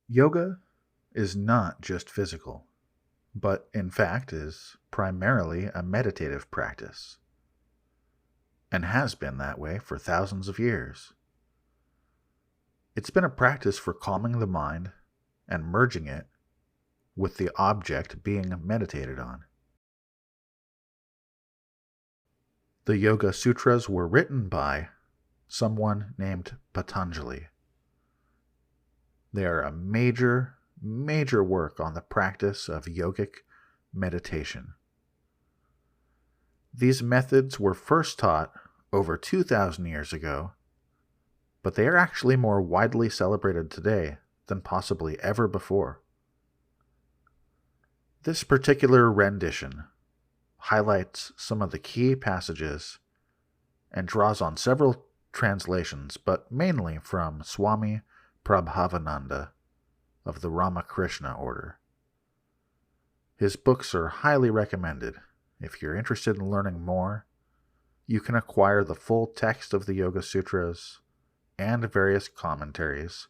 Yoga is not just physical, but in fact is primarily a meditative practice, and has been that way for thousands of years. It's been a practice for calming the mind and merging it with the object being meditated on. The Yoga Sutras were written by someone named Patanjali. They are a major work on the practice of yogic meditation. These methods were first taught over 2,000 years ago, but they are actually more widely celebrated today than possibly ever before. This particular rendition highlights some of the key passages and draws on several translations, but mainly from Swami Prabhavananda of the Ramakrishna order. His books are highly recommended. If you're interested in learning more, you can acquire the full text of the Yoga Sutras and various commentaries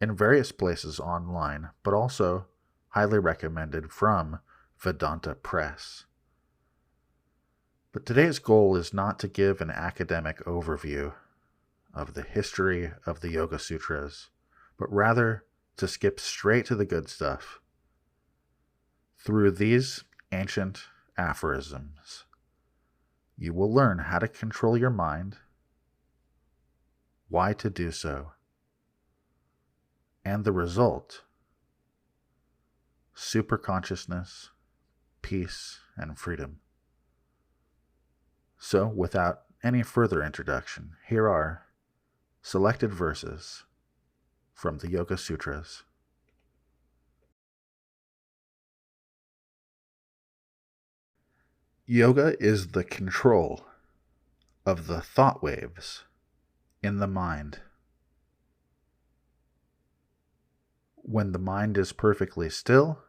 in various places online, but also highly recommended from Vedanta Press. But today's goal is not to give an academic overview of the history of the Yoga Sutras, but rather to skip straight to the good stuff. Through these ancient aphorisms, you will learn how to control your mind, why to do so, and the result: superconsciousness, peace, and freedom. So, without any further introduction, here are selected verses from the Yoga Sutras. Yoga is the control of the thought waves in the mind. When the mind is perfectly still,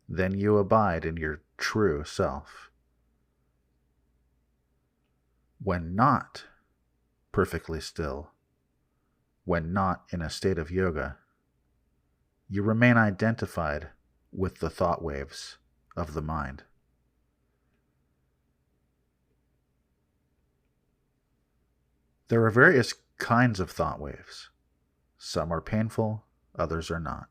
then you abide in your true self. When not perfectly still, when not in a state of yoga, you remain identified with the thought waves of the mind. There are various kinds of thought waves. Some are painful, others are not.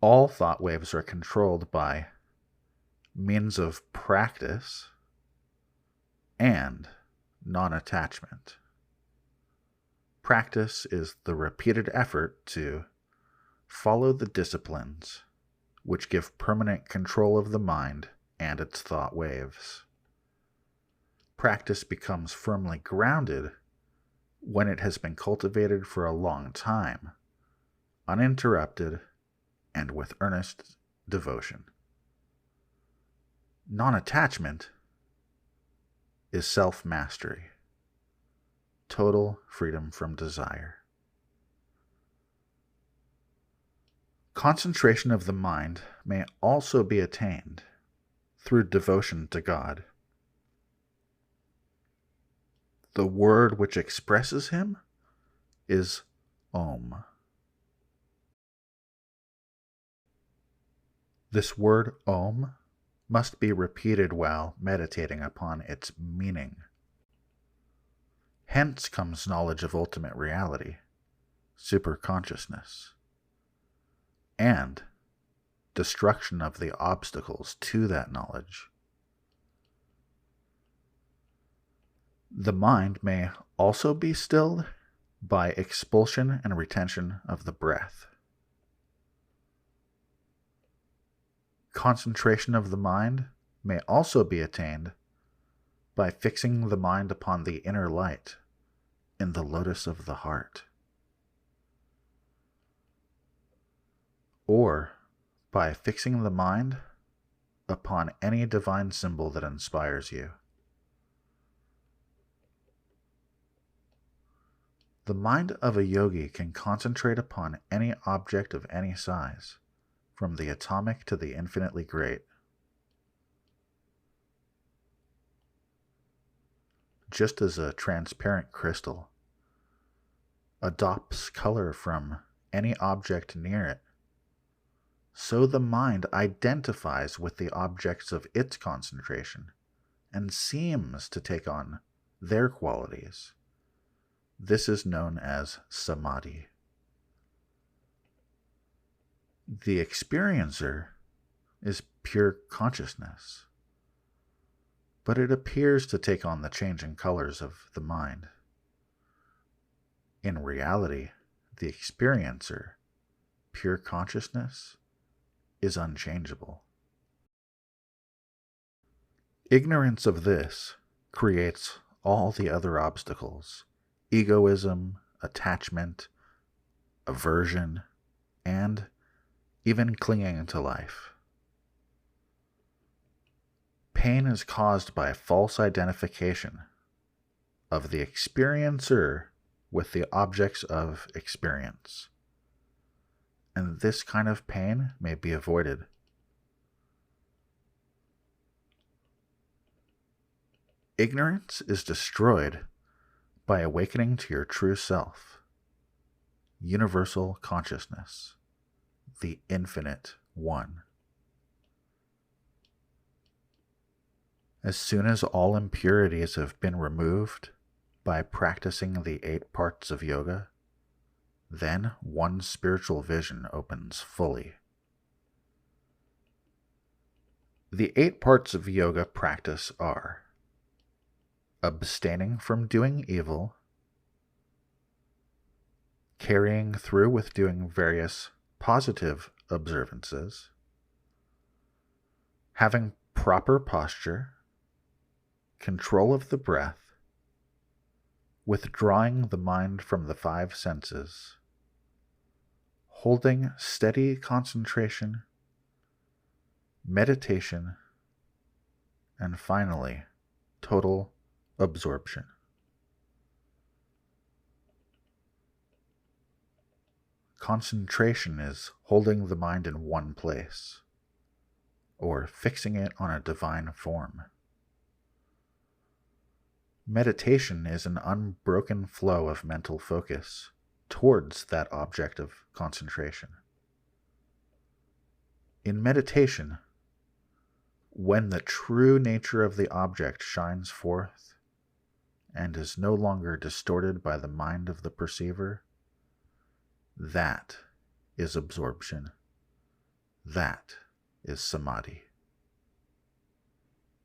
All thought waves are controlled by means of practice and non-attachment. Practice is the repeated effort to follow the disciplines which give permanent control of the mind and its thought waves. Practice becomes firmly grounded when it has been cultivated for a long time, uninterrupted, and with earnest devotion. Non-attachment is self-mastery, total freedom from desire. Concentration of the mind may also be attained through devotion to God. The word which expresses Him is Om. This word Om must be repeated while meditating upon its meaning. Hence comes knowledge of ultimate reality, superconsciousness, and destruction of the obstacles to that knowledge. The mind may also be stilled by expulsion and retention of the breath. Concentration of the mind may also be attained by fixing the mind upon the inner light in the lotus of the heart, or by fixing the mind upon any divine symbol that inspires you. The mind of a yogi can concentrate upon any object of any size, from the atomic to the infinitely great. Just as a transparent crystal adopts color from any object near it, so the mind identifies with the objects of its concentration and seems to take on their qualities. This is known as samadhi. The experiencer is pure consciousness, but it appears to take on the changing colors of the mind. In reality, the experiencer, pure consciousness, is unchangeable. Ignorance of this creates all the other obstacles: egoism, attachment, aversion, and even clinging to life. Pain is caused by false identification of the experiencer with the objects of experience, and this kind of pain may be avoided. Ignorance is destroyed by awakening to your true self, universal consciousness, the infinite one. As soon as all impurities have been removed by practicing the 8 parts of yoga, then one's spiritual vision opens fully. The 8 parts of yoga practice are abstaining from doing evil, carrying through with doing various positive observances, having proper posture, control of the breath, withdrawing the mind from the 5 senses, holding steady concentration, meditation, and finally, total absorption. Concentration is holding the mind in one place, or fixing it on a divine form. Meditation is an unbroken flow of mental focus towards that object of concentration. In meditation, when the true nature of the object shines forth and is no longer distorted by the mind of the perceiver, that is absorption. That is samadhi.